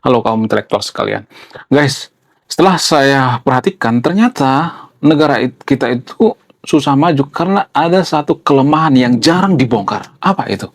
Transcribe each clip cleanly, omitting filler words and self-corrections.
Halo kaum intelektual sekalian. Guys, setelah saya perhatikan ternyata kita itu susah maju karena ada satu kelemahan yang jarang dibongkar. Apa itu?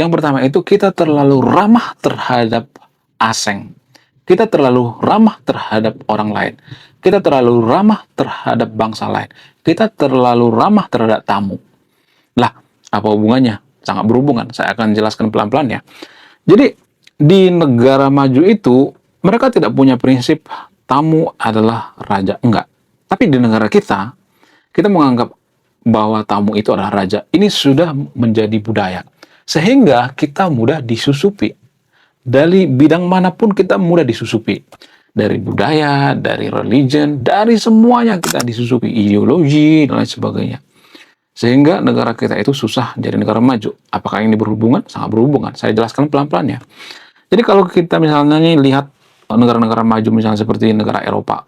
Yang pertama itu kita terlalu ramah terhadap asing. Kita terlalu ramah terhadap orang lain. Kita terlalu ramah terhadap bangsa lain. Kita terlalu ramah terhadap tamu. Lah, apa hubungannya? Sangat berhubungan. Saya akan jelaskan pelan-pelan ya. Jadi di negara maju itu mereka tidak punya prinsip tamu adalah raja, enggak. Tapi di negara kita, kita menganggap bahwa tamu itu adalah raja. Ini sudah menjadi budaya. Sehingga kita mudah disusupi. Dari bidang manapun kita mudah disusupi. Dari budaya, dari religion, dari semuanya kita disusupi. Ideologi, dan lain sebagainya. Sehingga negara kita itu susah jadi negara maju. Apakah ini berhubungan? Sangat berhubungan. Saya jelaskan pelan-pelan ya. Jadi kalau kita misalnya nih lihat negara-negara maju misalnya seperti negara Eropa.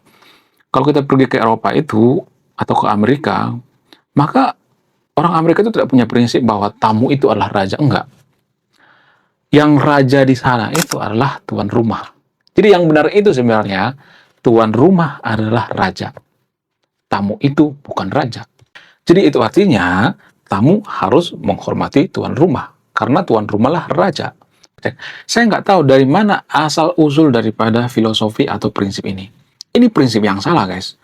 Kalau kita pergi ke Eropa itu atau ke Amerika, maka orang Amerika itu tidak punya prinsip bahwa tamu itu adalah raja. Enggak. Yang raja di sana itu adalah tuan rumah. Jadi yang benar itu sebenarnya tuan rumah adalah raja. Tamu itu bukan raja. Jadi itu artinya tamu harus menghormati tuan rumah. Karena tuan rumahlah raja. Saya nggak tahu dari mana asal-usul daripada filosofi atau prinsip ini. Ini prinsip yang salah, guys.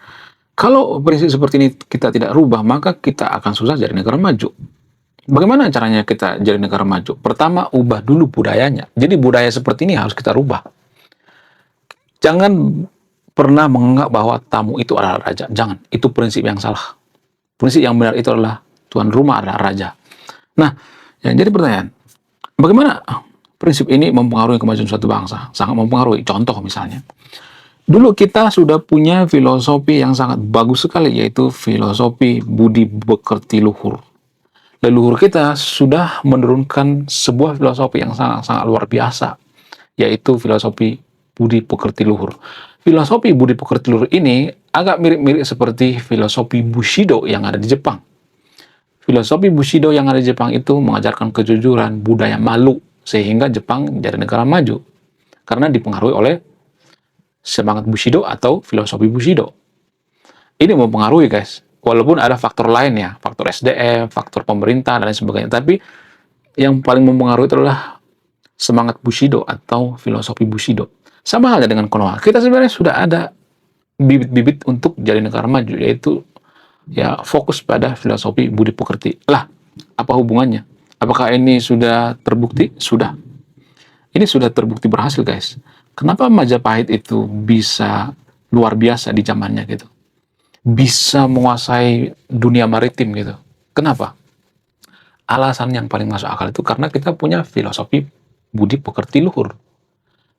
Kalau prinsip seperti ini kita tidak rubah, maka kita akan susah jadi negara maju. Bagaimana caranya kita jadi negara maju? Pertama, ubah dulu budayanya. Jadi budaya seperti ini harus kita rubah. Jangan pernah menganggap bahwa tamu itu adalah raja. Jangan. Itu prinsip yang salah. Prinsip yang benar itu adalah tuan rumah adalah raja. Nah, yang jadi pertanyaan, bagaimana prinsip ini mempengaruhi kemajuan suatu bangsa? Sangat mempengaruhi. Contoh misalnya, dulu kita sudah punya filosofi yang sangat bagus sekali, yaitu filosofi budi pekerti luhur. Leluhur kita sudah menurunkan sebuah filosofi yang sangat-sangat luar biasa, yaitu filosofi budi pekerti luhur. Filosofi budi pekerti luhur ini agak mirip-mirip seperti filosofi Bushido yang ada di Jepang. Filosofi Bushido yang ada di Jepang itu mengajarkan kejujuran, budaya malu, sehingga Jepang jadi negara maju. Karena dipengaruhi oleh semangat Bushido atau filosofi Bushido. Ini mempengaruhi, guys. Walaupun ada faktor lain ya, faktor SDM, faktor pemerintah, dan lain sebagainya. Tapi yang paling mempengaruhi adalah semangat Bushido atau filosofi Bushido. Sama halnya dengan Konoha. Kita sebenarnya sudah ada bibit-bibit untuk jadi negara maju, yaitu ya fokus pada filosofi budi pekerti. Lah, apa hubungannya? Apakah ini sudah terbukti? Sudah. Ini sudah terbukti berhasil, guys. Kenapa Majapahit itu bisa luar biasa di zamannya gitu? Bisa menguasai dunia maritim gitu. Kenapa? Alasan yang paling masuk akal itu karena kita punya filosofi budi pekerti luhur.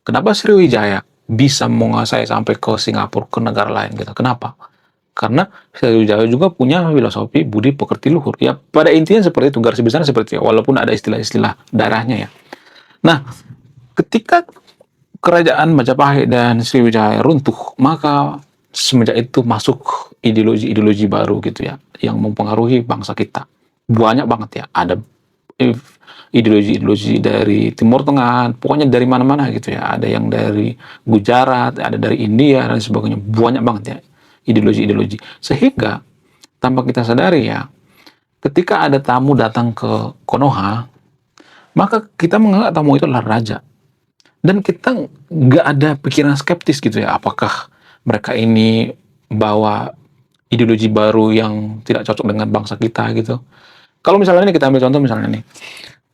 Kenapa Sriwijaya bisa menguasai sampai ke Singapura, ke negara lain gitu? Kenapa? Karena Sriwijaya juga punya filosofi budi pekerti luhur. Ya, pada intinya seperti itu, garis besarnya seperti itu, walaupun ada istilah-istilah daerahnya ya. Nah, ketika kerajaan Majapahit dan Sriwijaya runtuh, maka semenjak itu masuk ideologi-ideologi baru gitu ya, yang mempengaruhi bangsa kita. Banyak banget ya, ada ideologi-ideologi dari Timur Tengah, pokoknya dari mana-mana gitu ya. Ada yang dari Gujarat, ada dari India, dan sebagainya. Banyak banget ya ideologi-ideologi. Sehingga, tanpa kita sadari ya, ketika ada tamu datang ke Konoha, maka kita menganggap tamu itu adalah raja. Dan kita nggak ada pikiran skeptis gitu ya, apakah mereka ini bawa ideologi baru yang tidak cocok dengan bangsa kita gitu. Kalau misalnya nih kita ambil contoh misalnya nih,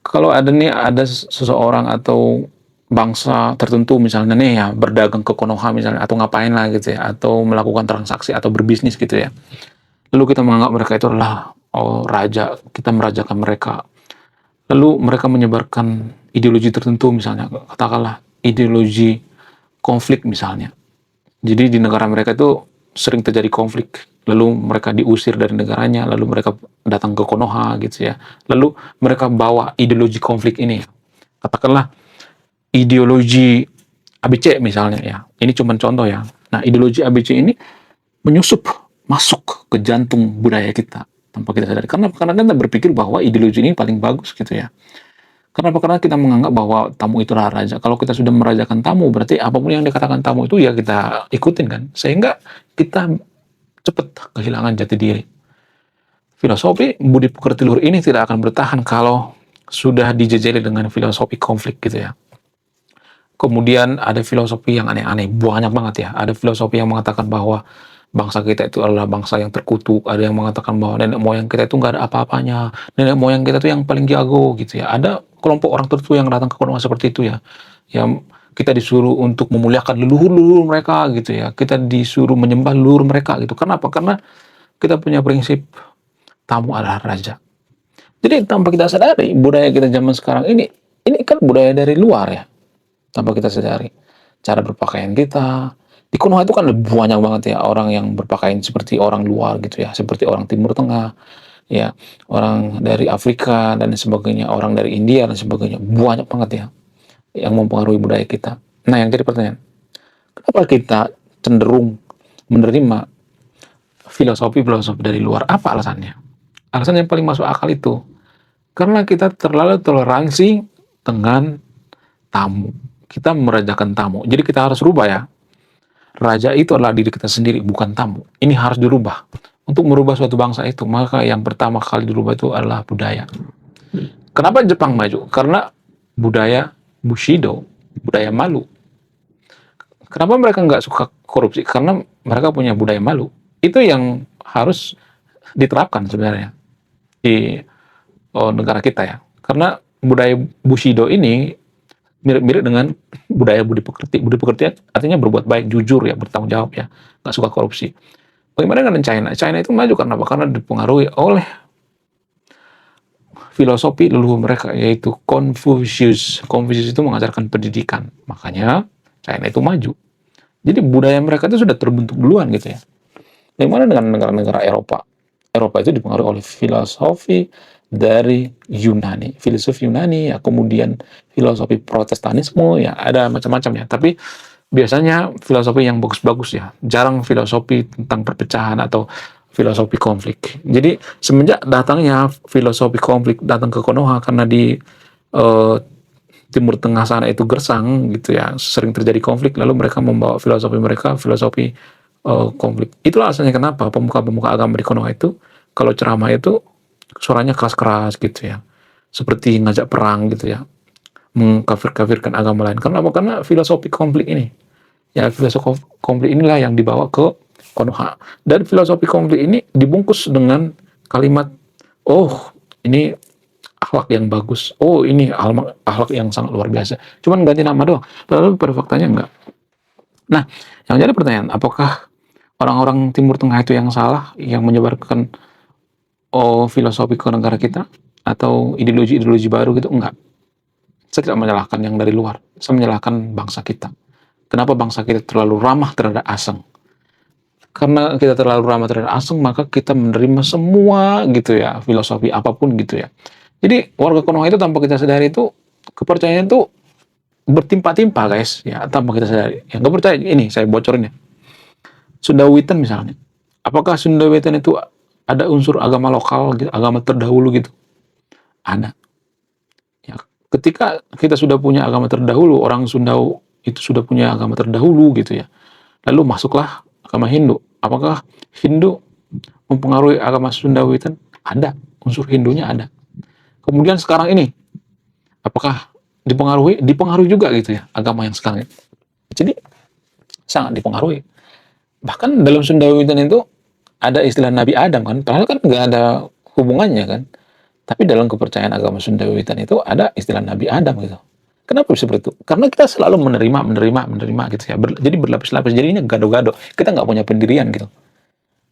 kalau ada seseorang atau bangsa tertentu misalnya nih ya berdagang ke Konoha misalnya atau ngapain lah gitu ya, atau melakukan transaksi atau berbisnis gitu ya. Lalu kita menganggap mereka itu adalah raja, kita merajakan mereka. Lalu mereka menyebarkan ideologi tertentu misalnya, katakanlah ideologi konflik misalnya. Jadi di negara mereka itu sering terjadi konflik, lalu mereka diusir dari negaranya, lalu mereka datang ke Konoha gitu ya. Lalu mereka bawa ideologi konflik ini. Katakanlah ideologi ABC misalnya ya. Ini cuma contoh ya. Nah, ideologi ABC ini menyusup masuk ke jantung budaya kita tanpa kita sadari. Karena kita berpikir bahwa ideologi ini paling bagus gitu ya. Kenapa? Karena kita menganggap bahwa tamu itu adalah raja. Kalau kita sudah merajakan tamu, berarti apapun yang dikatakan tamu itu ya kita ikutin kan. Sehingga kita cepat kehilangan jati diri. Filosofi budi pekerti luhur ini tidak akan bertahan kalau sudah dijejeli dengan filosofi konflik gitu ya. Kemudian ada filosofi yang aneh-aneh, banyak banget ya. Ada filosofi yang mengatakan bahwa bangsa kita itu adalah bangsa yang terkutuk. Ada yang mengatakan bahwa nenek moyang kita itu nggak ada apa-apanya. Nenek moyang kita itu yang paling jago gitu ya. Ada kelompok orang tertentu yang datang ke Konoha seperti itu ya. Yang kita disuruh untuk memuliakan leluhur-leluhur mereka gitu ya. Kita disuruh menyembah leluhur mereka gitu. Kenapa? Karena kita punya prinsip tamu adalah raja. Jadi tanpa kita sadari budaya kita zaman sekarang ini kan budaya dari luar ya. Tanpa kita sadari cara berpakaian kita di Konoha itu kan banyak banget ya orang yang berpakaian seperti orang luar gitu ya, seperti orang Timur Tengah ya, orang dari Afrika dan sebagainya, orang dari India dan sebagainya, banyak banget ya yang mempengaruhi budaya kita. Nah, yang jadi pertanyaan, kenapa kita cenderung menerima filosofi-filosofi dari luar? Apa alasannya? Alasan yang paling masuk akal itu karena kita terlalu toleransi dengan tamu. Kita merajakan tamu. Jadi kita harus rubah ya. Raja itu adalah diri kita sendiri, bukan tamu. Ini harus dirubah. Untuk merubah suatu bangsa itu, maka yang pertama kali dirubah itu adalah budaya. Kenapa Jepang maju? Karena budaya Bushido, budaya malu. Kenapa mereka nggak suka korupsi? Karena mereka punya budaya malu. Itu yang harus diterapkan sebenarnya di negara kita ya. Karena budaya Bushido ini mirip-mirip dengan budaya budi pekerti. Budi pekerti artinya berbuat baik, jujur ya, bertanggung jawab ya, nggak suka korupsi. Bagaimana dengan China? China itu maju karena apa? Karena dipengaruhi oleh filosofi leluhur mereka, yaitu Confucius. Confucius itu mengajarkan pendidikan. Makanya China itu maju. Jadi budaya mereka itu sudah terbentuk duluan gitu ya. Bagaimana dengan negara-negara Eropa? Eropa itu dipengaruhi oleh filosofi dari Yunani, filosofi Yunani ya, kemudian filosofi Protestanisme ya, ada macam-macam ya. Tapi biasanya filosofi yang bagus-bagus ya, jarang filosofi tentang perpecahan atau filosofi konflik. Jadi semenjak datangnya filosofi konflik datang ke Konoha karena di Timur Tengah sana itu gersang gitu ya, sering terjadi konflik, lalu mereka membawa filosofi mereka, filosofi konflik. Itulah alasannya kenapa pemuka-pemuka agama di Konoha itu kalau ceramah itu suaranya keras-keras gitu ya, seperti ngajak perang gitu ya, mengkafir-kafirkan agama lain. Karena apa? Karena filosofi konflik ini ya, filosofi konflik inilah yang dibawa ke Konoha, dan filosofi konflik ini dibungkus dengan kalimat, oh ini akhlak yang bagus, oh ini akhlak yang sangat luar biasa, cuman ganti nama doang, padahal pada faktanya enggak. Nah, yang jadi pertanyaan, apakah orang-orang Timur Tengah itu yang salah, yang menyebarkan filosofi ke negara kita atau ideologi-ideologi baru gitu? Enggak. Saya tidak menyalahkan yang dari luar. Saya menyalahkan bangsa kita. Kenapa bangsa kita terlalu ramah terhadap asing? Karena kita terlalu ramah terhadap asing, maka kita menerima semua gitu ya, filosofi apapun gitu ya. Jadi warga Konoha itu tanpa kita sadari itu kepercayaan itu bertimpa-timpa guys ya, tanpa kita sadari. Yang nggak percaya ini saya bocorin ya. Sunda Witan misalnya. Apakah Sunda Witan itu ada unsur agama lokal gitu, agama terdahulu gitu? Ada. Ya, ketika kita sudah punya agama terdahulu, orang Sunda itu sudah punya agama terdahulu gitu ya. Lalu masuklah agama Hindu. Apakah Hindu mempengaruhi agama Sunda Witan? Ada. Unsur Hindunya ada. Kemudian sekarang ini, apakah dipengaruhi? Dipengaruhi juga gitu ya, agama yang sekarang. Jadi sangat dipengaruhi. Bahkan dalam Sunda Witan itu ada istilah Nabi Adam kan, padahal kan nggak ada hubungannya kan. Tapi dalam kepercayaan agama Sunda Witan itu ada istilah Nabi Adam gitu. Kenapa bisa seperti itu? Karena kita selalu menerima gitu ya. Jadi berlapis-lapis, jadinya gado-gado. Kita nggak punya pendirian gitu.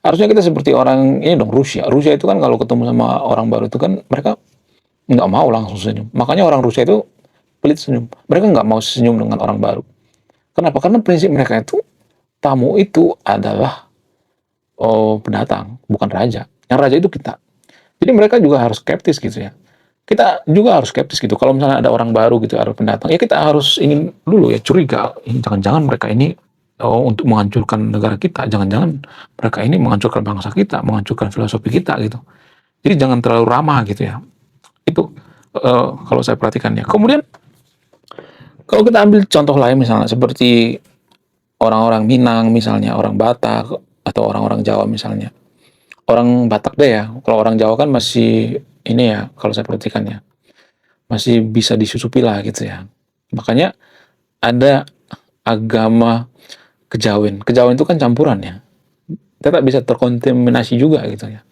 Harusnya kita seperti orang ini dong, Rusia. Rusia itu kan kalau ketemu sama orang baru itu kan mereka nggak mau langsung senyum. Makanya orang Rusia itu pelit senyum. Mereka nggak mau senyum dengan orang baru. Kenapa? Karena prinsip mereka itu tamu itu adalah pendatang, bukan raja. Yang raja itu kita. Jadi mereka juga harus skeptis gitu ya. Kita juga harus skeptis gitu. Kalau misalnya ada orang baru gitu, ada pendatang, ya kita harus ingin dulu ya curiga. Jangan-jangan mereka ini untuk menghancurkan negara kita. Jangan-jangan mereka ini menghancurkan bangsa kita, menghancurkan filosofi kita gitu. Jadi jangan terlalu ramah gitu ya. Itu kalau saya perhatikan ya. Kemudian kalau kita ambil contoh lain misalnya seperti orang-orang Minang misalnya, orang Batak atau orang-orang Jawa misalnya. Orang Batak deh ya, kalau orang Jawa kan masih ini ya, kalau saya perhatikan ya, masih bisa disusupi lah gitu ya. Makanya ada agama kejawen. Kejawen itu kan campuran ya. Tetap bisa terkontaminasi juga gitu ya.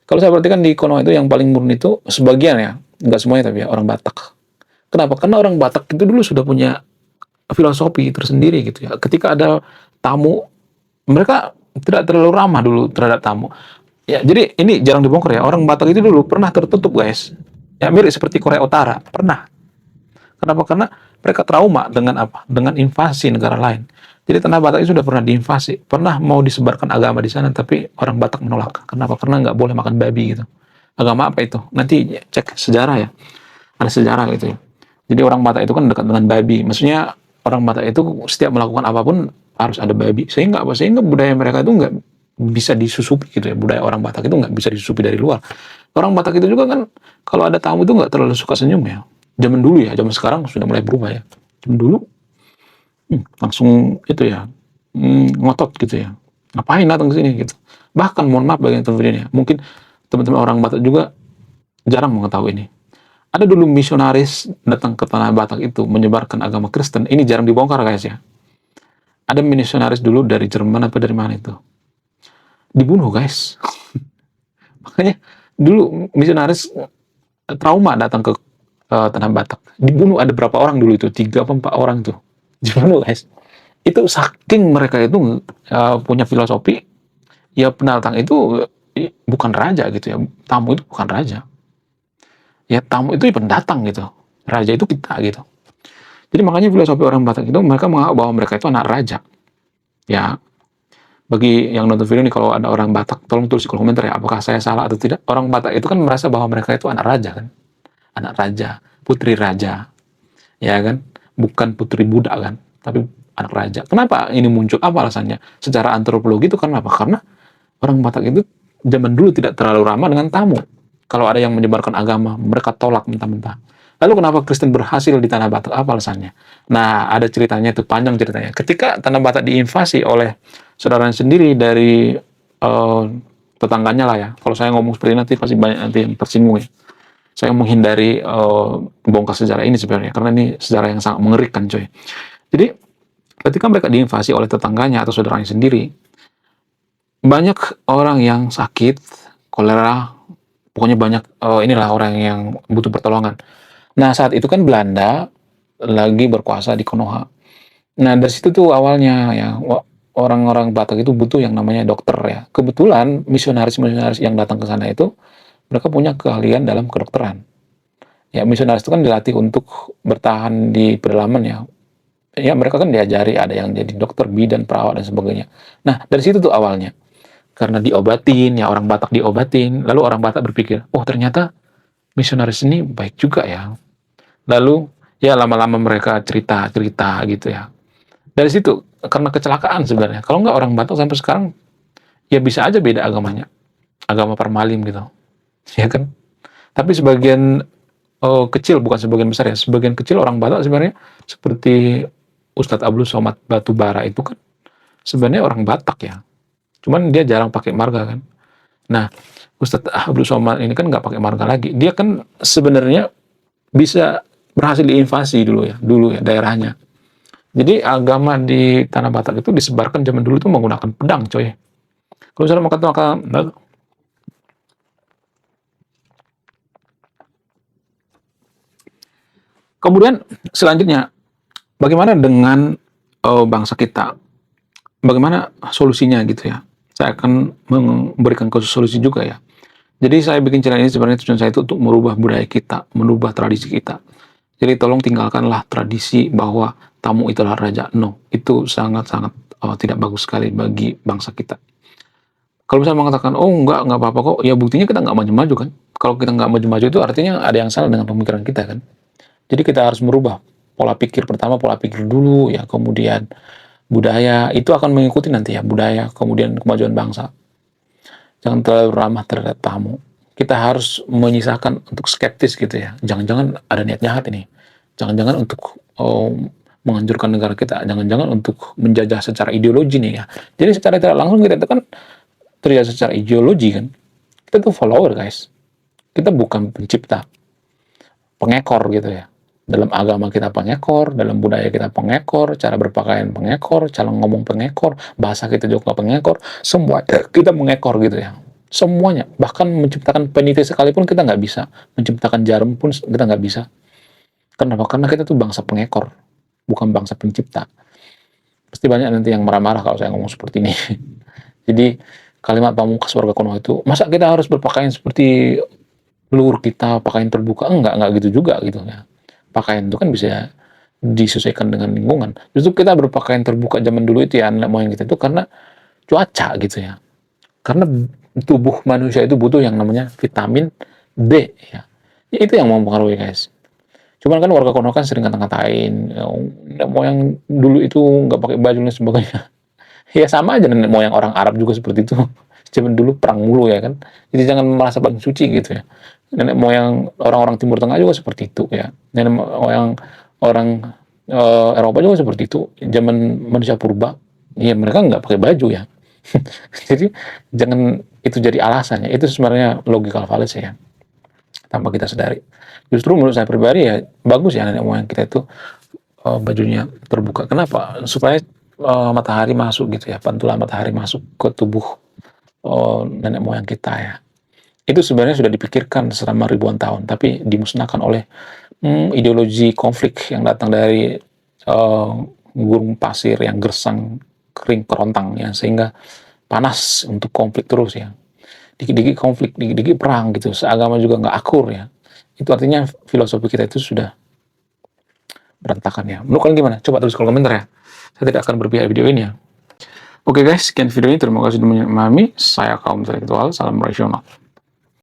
Kalau saya perhatikan di Konoha itu yang paling murni itu sebagian ya, nggak semuanya tapi ya orang Batak. Kenapa? Karena orang Batak itu dulu sudah punya filosofi tersendiri gitu ya. Ketika ada tamu, mereka tidak terlalu ramah dulu terhadap tamu. Ya, jadi ini jarang dibongkar ya. Orang Batak itu dulu pernah tertutup, guys. Ya, mirip seperti Korea Utara. Pernah. Kenapa? Karena mereka trauma dengan apa? Dengan invasi negara lain. Jadi tanah Batak itu sudah pernah diinvasi. Pernah mau disebarkan agama di sana, tapi orang Batak menolak. Kenapa? Karena nggak boleh makan babi gitu. Agama apa itu? Nanti cek sejarah ya. Ada sejarah gitu ya. Jadi orang Batak itu kan dekat dengan babi. Maksudnya orang Batak itu setiap melakukan apapun harus ada babi. Sehingga apa? Sehingga budaya mereka itu nggak bisa disusupi gitu ya. Budaya orang Batak itu nggak bisa disusupi dari luar. Orang Batak itu juga kan kalau ada tamu itu nggak terlalu suka senyum ya. Zaman dulu ya, zaman sekarang sudah mulai berubah ya. Zaman dulu langsung itu ya, ngotot gitu ya. Ngapain datang ke sini gitu. Bahkan mohon maaf bagi yang ini ya, mungkin teman-teman orang Batak juga jarang mengetahui ini. Ada dulu misionaris datang ke tanah Batak itu menyebarkan agama Kristen. Ini jarang dibongkar guys ya. Ada misionaris dulu dari Jerman apa dari mana itu. Dibunuh guys. Makanya dulu misionaris trauma datang ke tanah Batak. Dibunuh ada berapa orang dulu itu? 3 atau 4 orang tuh. Dibunuh guys. Itu saking mereka itu punya filosofi, ya pendatang itu bukan raja gitu ya. Tamu itu bukan raja. Ya tamu itu pendatang gitu. Raja itu kita gitu. Jadi makanya filosofi orang Batak itu mereka menganggap bahwa mereka itu anak raja. Ya, bagi yang nonton video ini kalau ada orang Batak, tolong tulis di kolom komentar ya, apakah saya salah atau tidak. Orang Batak itu kan merasa bahwa mereka itu anak raja kan. Anak raja, putri raja. Ya kan? Bukan putri budak kan, tapi anak raja. Kenapa ini muncul? Apa alasannya? Secara antropologi itu karena apa? Karena orang Batak itu zaman dulu tidak terlalu ramah dengan tamu. Kalau ada yang menyebarkan agama, mereka tolak mentah-mentah. Lalu kenapa Kristen berhasil di Tanah Batak? Apa alasannya? Nah, ada ceritanya itu, panjang ceritanya. Ketika Tanah Batak diinvasi oleh saudaranya sendiri dari tetangganya lah ya. Kalau saya ngomong seperti ini nanti pasti banyak nanti yang tersinggung ya. Saya menghindari bongkar sejarah ini sebenarnya, karena ini sejarah yang sangat mengerikan coy. Jadi, ketika mereka diinvasi oleh tetangganya atau saudaranya sendiri, banyak orang yang sakit, kolera, pokoknya banyak inilah orang yang butuh pertolongan. Nah, saat itu kan Belanda lagi berkuasa di Konoha. Nah, dari situ tuh awalnya ya orang-orang Batak itu butuh yang namanya dokter ya. Kebetulan misionaris-misionaris yang datang ke sana itu mereka punya keahlian dalam kedokteran. Ya, misionaris itu kan dilatih untuk bertahan di pedalaman ya. Ya, mereka kan diajari ada yang jadi dokter, bidan, perawat dan sebagainya. Nah, dari situ tuh awalnya. Karena diobatin, ya orang Batak diobatin, lalu orang Batak berpikir, oh ternyata misionaris ini baik juga ya. Lalu ya lama-lama mereka cerita-cerita gitu ya. Dari situ karena kecelakaan sebenarnya. Kalau nggak orang Batak sampai sekarang ya bisa aja beda agamanya, agama Parmalim gitu, ya kan. Tapi sebagian kecil, bukan sebagian besar ya, sebagian kecil orang Batak sebenarnya seperti Ustadz Abdul Somad Batubara itu kan sebenarnya orang Batak ya. Cuman dia jarang pakai marga kan. Nah, Ustadz Abdul Somad ini kan nggak pakai marga lagi. Dia kan sebenarnya bisa berhasil diinvasi dulu ya daerahnya. Jadi agama di Tanah Batak itu disebarkan zaman dulu itu menggunakan pedang, coy. Kalau misalnya makan kemudian selanjutnya, bagaimana dengan bangsa kita? Bagaimana solusinya gitu ya? Saya akan memberikan solusi juga ya. Jadi saya bikin channel ini sebenarnya tujuan saya itu untuk merubah budaya kita, merubah tradisi kita. Jadi tolong tinggalkanlah tradisi bahwa tamu itulah raja. No, itu sangat-sangat tidak bagus sekali bagi bangsa kita. Kalau misalnya mengatakan, oh nggak apa-apa kok, ya buktinya kita nggak maju-maju kan. Kalau kita nggak maju-maju itu artinya ada yang salah dengan pemikiran kita kan. Jadi kita harus merubah pola pikir. Pertama pola pikir dulu, ya kemudian budaya, itu akan mengikuti nanti ya, budaya, kemudian kemajuan bangsa. Jangan terlalu ramah terhadap tamu. kita harus menyisakan untuk skeptis gitu ya. Jangan-jangan ada niat jahat ini. Jangan-jangan untuk menghancurkan negara kita. Jangan-jangan untuk menjajah secara ideologi nih ya. Jadi secara tidak langsung kita itu kan terjadi secara ideologi kan. Kita tuh follower guys. Kita bukan pencipta, pengekor gitu ya. Dalam agama kita pengekor, dalam budaya kita pengekor, cara berpakaian pengekor, cara ngomong pengekor, bahasa kita juga pengekor, semua kita mengekor gitu ya. Semuanya, bahkan menciptakan peniti sekalipun kita nggak bisa, menciptakan jarum pun kita nggak bisa. Kenapa? Karena kita tuh bangsa pengekor, bukan bangsa pencipta. Pasti banyak nanti yang marah-marah kalau saya ngomong seperti ini. Jadi kalimat pamungkas warga Konoha itu, masa kita harus berpakaian seperti leluhur kita, pakaian terbuka? Enggak gitu juga gitu ya. Pakaian itu kan bisa disesuaikan dengan lingkungan. Justru kita berpakaian terbuka zaman dulu itu ya, nenek moyang kita itu karena cuaca gitu ya. Karena tubuh manusia itu butuh yang namanya vitamin D ya. Ya itu yang mempengaruhi guys. Cuman kan warga Konoha kan sering ngata-ngatain, ya, nenek moyang dulu itu nggak pakai baju dan sebagainya. Ya sama aja nenek moyang orang Arab juga seperti itu. Zaman dulu perang mulu ya kan. Jadi jangan merasa paling suci gitu ya. Nenek moyang orang-orang Timur Tengah juga seperti itu ya. Nenek moyang orang Eropa juga seperti itu. Zaman manusia purba, ya mereka nggak pakai baju ya. Jadi jangan itu jadi alasannya. Itu sebenarnya logical fallacy ya. Tanpa kita sadari. Justru menurut saya pribadi ya bagus ya nenek moyang kita itu bajunya terbuka. Kenapa? Supaya matahari masuk gitu ya, pantulan matahari masuk ke tubuh nenek moyang kita ya. Itu sebenarnya sudah dipikirkan selama ribuan tahun, tapi dimusnahkan oleh ideologi konflik yang datang dari gurun pasir yang gersang, kering, kerontang ya, sehingga panas untuk konflik terus ya. Dikit-dikit konflik, dikit-dikit perang gitu, seagama juga nggak akur ya. Itu artinya filosofi kita itu sudah berantakan ya. Menurut kalian gimana? Coba tulis kolom komentar ya. Saya tidak akan berpihak video ini ya. Oke guys, sekian video ini. Terima kasih sudah memahami. Saya kaum intelektual. Salam rasional.